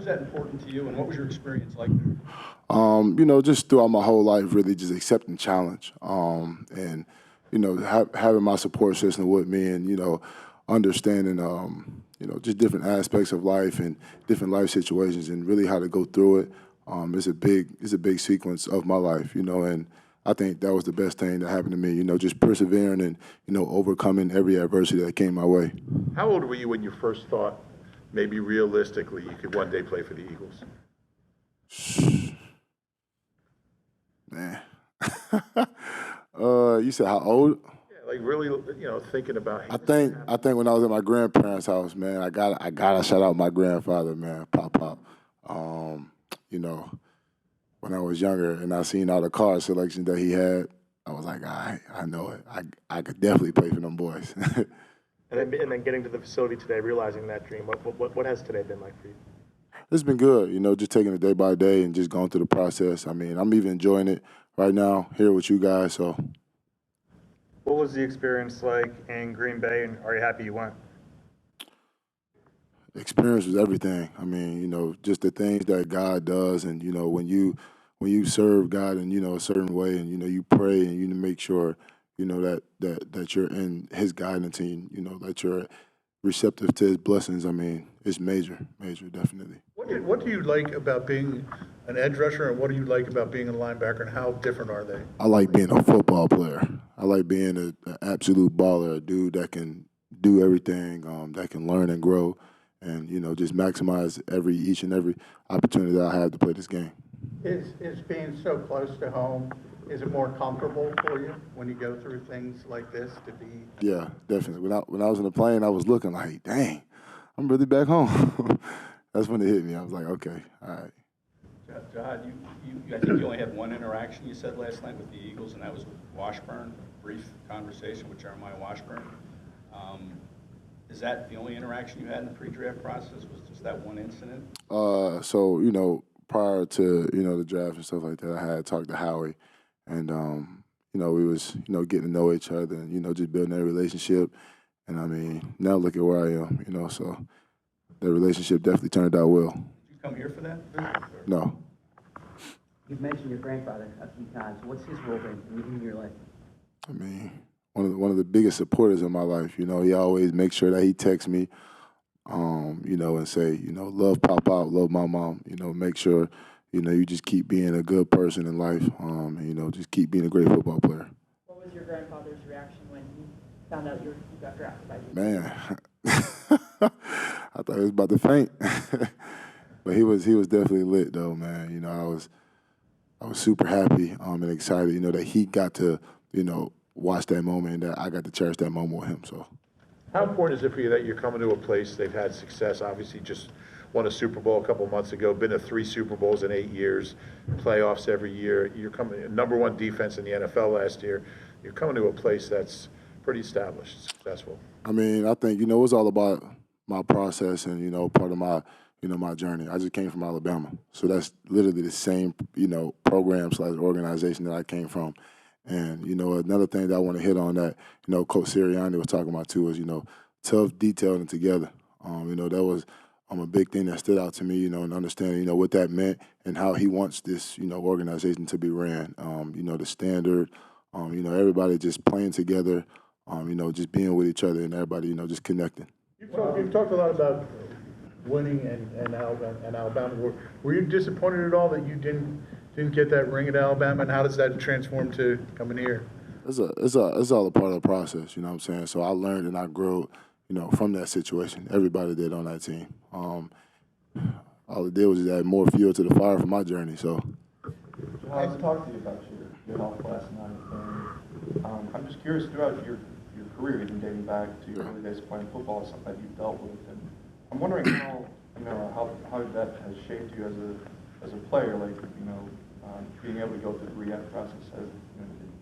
that important to you, and what was your experience like Just throughout my whole life, really just accepting challenge, and having my support system with me, and understanding, just different aspects of life and different life situations, and really how to go through it. It's a big sequence of my life, and I think that was the best thing that happened to me. Just persevering and overcoming every adversity that came my way. How old were you when you first thought, maybe realistically, you could one day play for the Eagles? Man, you said how old? Yeah, like really, thinking about. I think when I was at my grandparents' house, man, I gotta shout out my grandfather, man, Pop. When I was younger and I seen all the card selections that he had, I was like, I know it. I could definitely play for them boys. And then getting to the facility today, realizing that dream, what has today been like for you? It's been good, just taking it day by day and just going through the process. I mean, I'm even enjoying it right now here with you guys. So, what was the experience like in Green Bay, and are you happy you went? Experience was everything. I mean, just the things that God does, and when you serve God in a certain way, and you pray and you make sure that you're in His guidance, and that you're receptive to His blessings. I mean, it's major, definitely. What do you like about being an edge rusher, and what do you like about being a linebacker, and how different are they? I like being a football player. I like being an absolute baller, a dude that can do everything, that can learn and grow, and just maximize each and every opportunity that I have to play this game. Is being so close to home, is it more comfortable for you when you go through things like this to be? Yeah, definitely. When I was in the plane, I was looking like, dang, I'm really back home. That's when it hit me. I was like, okay, all right. Jihaad, I think you only had one interaction, you said last night, with the Eagles, and that was with Washburn, brief conversation with Jeremiah Washburn. Is that the only interaction you had in the pre-draft process? Was just that one incident? So, prior to, the draft and stuff like that, I had talked to Howie, and, we was, getting to know each other and, just building that relationship. And, I mean, now look at where I am, so that relationship definitely turned out well. Did you come here for that visit? No. You've mentioned your grandfather a few times. What's his role been in your life? I mean, one of the biggest supporters in my life. He always makes sure that he texts me, and say, love Pop Out, love my mom. Make sure, you just keep being a good person in life, and, just keep being a great football player. What was your grandfather's reaction when he found out you got drafted by the Eagles? Man, I thought he was about to faint. But he was definitely lit, though, man. I was super happy and excited, that he got to, watch that moment and that I got to cherish that moment with him. So, How important is it for you that you're coming to a place they've had success? Obviously, just won a Super Bowl a couple months ago, been to 3 Super Bowls in 8 years, playoffs every year. You're coming #1 defense in the NFL last year. You're coming to a place that's pretty established, successful. I mean, I think, it's all about my process and, part of my, my journey. I just came from Alabama. So that's literally the same, program/organization that I came from. And, another thing that I want to hit on that, Coach Sirianni was talking about too is, tough, detailed, and together. That was a big thing that stood out to me, and understanding, what that meant and how he wants this, organization to be ran. The standard, everybody just playing together, just being with each other and everybody, just connecting. You've talked a lot about winning and Alabama. Were you disappointed at all that you didn't get that ring at Alabama, and how does that transform to coming here? It's all a part of the process, you know what I'm saying? So I learned and I grew, from that situation. Everybody did on that team. All it did was just add more fuel to the fire for my journey. So, I talked to you about your health last night, and I'm just curious, throughout your career, even dating back to your early days playing football, is something that you've dealt with, and I'm wondering how that has shaped you as a player, like being able to go through the rehab process. As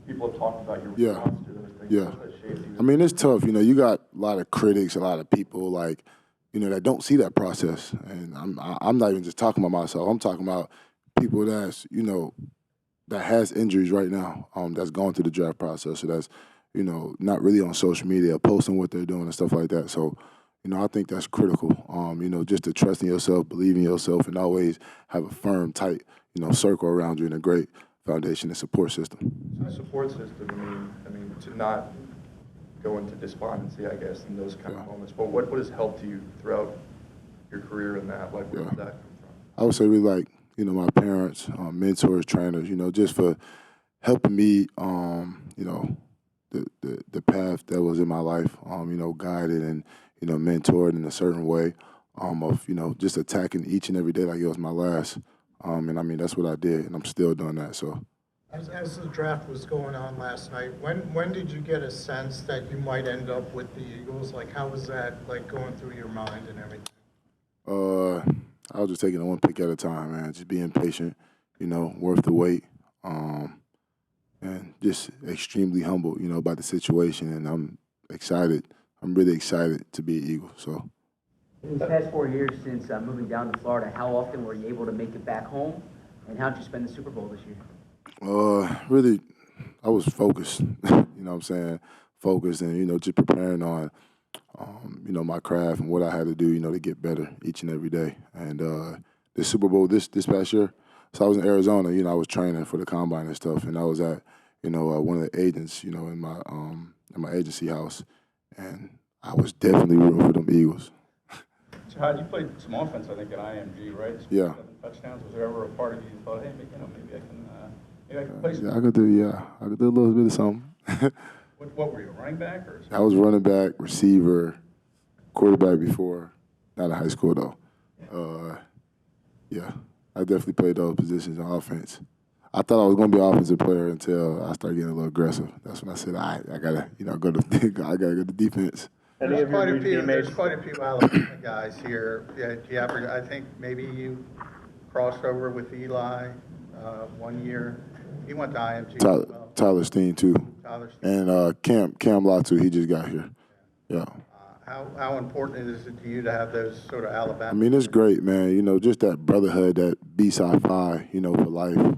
people have talked about your response to those things. Yeah. How has that shaped you? I mean, it's tough. You got a lot of critics, a lot of people that don't see that process. And I'm not even just talking about myself. I'm talking about people that's, that has injuries right now, that's going through the draft process. So that's, not really on social media, posting what they're doing and stuff like that. So, I think that's critical. Just to trust in yourself, believe in yourself, and always have a firm, tight, circle around you and a great foundation and support system. So the support system, I mean, to not go into despondency, I guess, in those kind of moments. But what has helped you throughout your career in that? Like, where did that come from? I would say really like, my parents, mentors, trainers, just for helping me, the path that was in my life, guided and, mentored in a certain way, of, just attacking each and every day like it was my last. And I mean, that's what I did, and I'm still doing that, so. As the draft was going on last night, when did you get a sense that you might end up with the Eagles? Like, how was that, like, going through your mind and everything? I was just taking it one pick at a time, man. Just being patient, worth the wait, and just extremely humble, about the situation. And I'm excited. I'm really excited to be an Eagle. So. In these past 4 years since moving down to Florida, how often were you able to make it back home, and how did you spend the Super Bowl this year? Really, I was focused. What I'm saying, focused, and just preparing on. My craft and what I had to do, to get better each and every day. And the Super Bowl this past year, so I was in Arizona, I was training for the combine and stuff, and I was at, one of the agents, in my agency house, and I was definitely rooting for them Eagles. Jihaad, you played some offense, I think, at IMG, right? Yeah. 7 touchdowns. Was there ever a part of you thought, hey, maybe I can play some? I could do a little bit of something. What were you, a running back or? I was running back, receiver, quarterback before, not in high school though. I definitely played those positions on offense. I thought I was going to be an offensive player until I started getting a little aggressive. That's when I said, all right, I gotta, go to, I gotta go to defense. There's quite a few Alabama guys here. Yeah, I think maybe you crossed over with Eli 1 year. He went to IMG as well. Tyler Steen too. And Cam Latu, he just got here. Yeah. How important is it to you to have those sort of Alabama? I mean, it's great, man. Just that brotherhood, that B-side phi, for life.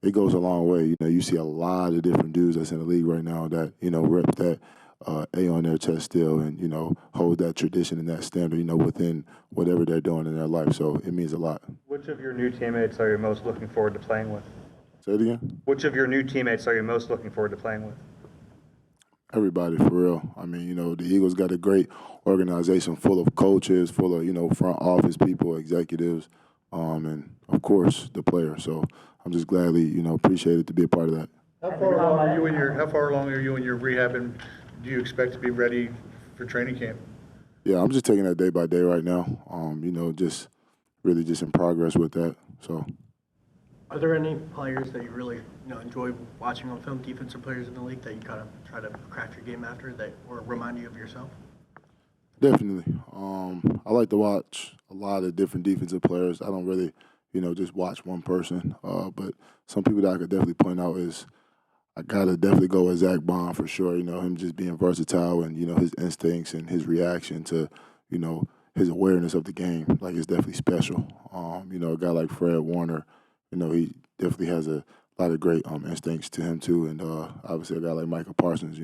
It goes a long way. You see a lot of different dudes that's in the league right now that, rep that A on their chest still and, hold that tradition and that standard, within whatever they're doing in their life. So it means a lot. Which of your new teammates are you most looking forward to playing with? Say it again? Which of your new teammates are you most looking forward to playing with? Everybody, for real. I mean, the Eagles got a great organization full of coaches, full of, front office people, executives, and, of course, the players. So I'm just gladly, appreciated to be a part of that. How far along are you in your rehab, and do you expect to be ready for training camp? Yeah, I'm just taking that day by day right now. Just really just in progress with that. So. Are there any players that you really enjoy watching on film, defensive players in the league, that you kind of try to craft your game after, that or remind you of yourself? Definitely. I like to watch a lot of different defensive players. I don't really, just watch one person. But some people that I could definitely point out is I got to definitely go with Zack Bond for sure. Him just being versatile and, his instincts and his reaction to, his awareness of the game. Like, it's definitely special. A guy like Fred Warner, he definitely has a lot of great instincts to him too, and obviously a guy like Micah Parsons,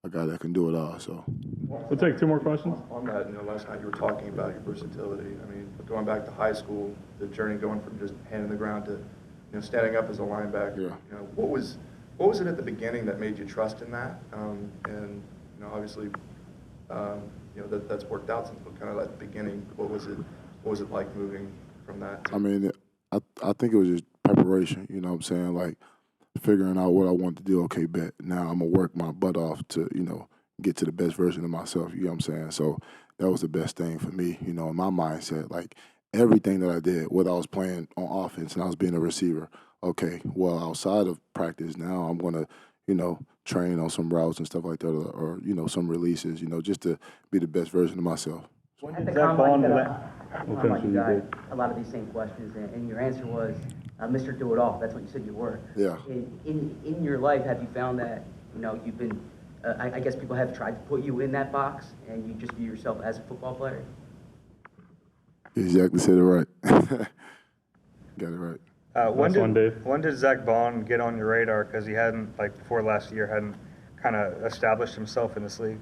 a guy that can do it all. So we'll take 2 more questions. On that, last night you were talking about your versatility. I mean, going back to high school, the journey going from just hand in the ground to standing up as a linebacker. Yeah. What was it at the beginning that made you trust in that? And obviously, that's worked out since, but kind of at the beginning, what was it like moving from that? I mean, I think it was just preparation, what I'm saying? Like, figuring out what I want to do. Okay, bet. Now I'm going to work my butt off to, get to the best version of myself, you know what I'm saying? So that was the best thing for me, in my mindset. Like, everything that I did, whether I was playing on offense and I was being a receiver, okay, well, outside of practice now, I'm going to, train on some routes and stuff like that or some releases, just to be the best version of myself. At the combine, you got a lot of these same questions, and your answer was Mr. Do-It-All. That's what you said you were. Yeah. In your life, have you found that, you've been, I guess people have tried to put you in that box, and you just view yourself as a football player? You exactly said it right. Got it right. When did Zack Bond get on your radar? Because he hadn't, before last year, hadn't kind of established himself in this league.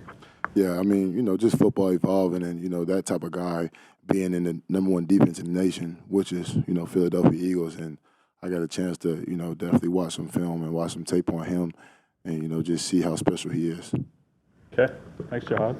Yeah, I mean, you know, just football evolving and, you know, that type of guy being in the #1 defense in the nation, which is, you know, Philadelphia Eagles. And I got a chance to, you know, definitely watch some film and watch some tape on him and, you know, just see how special he is. Okay, thanks, Jihaad.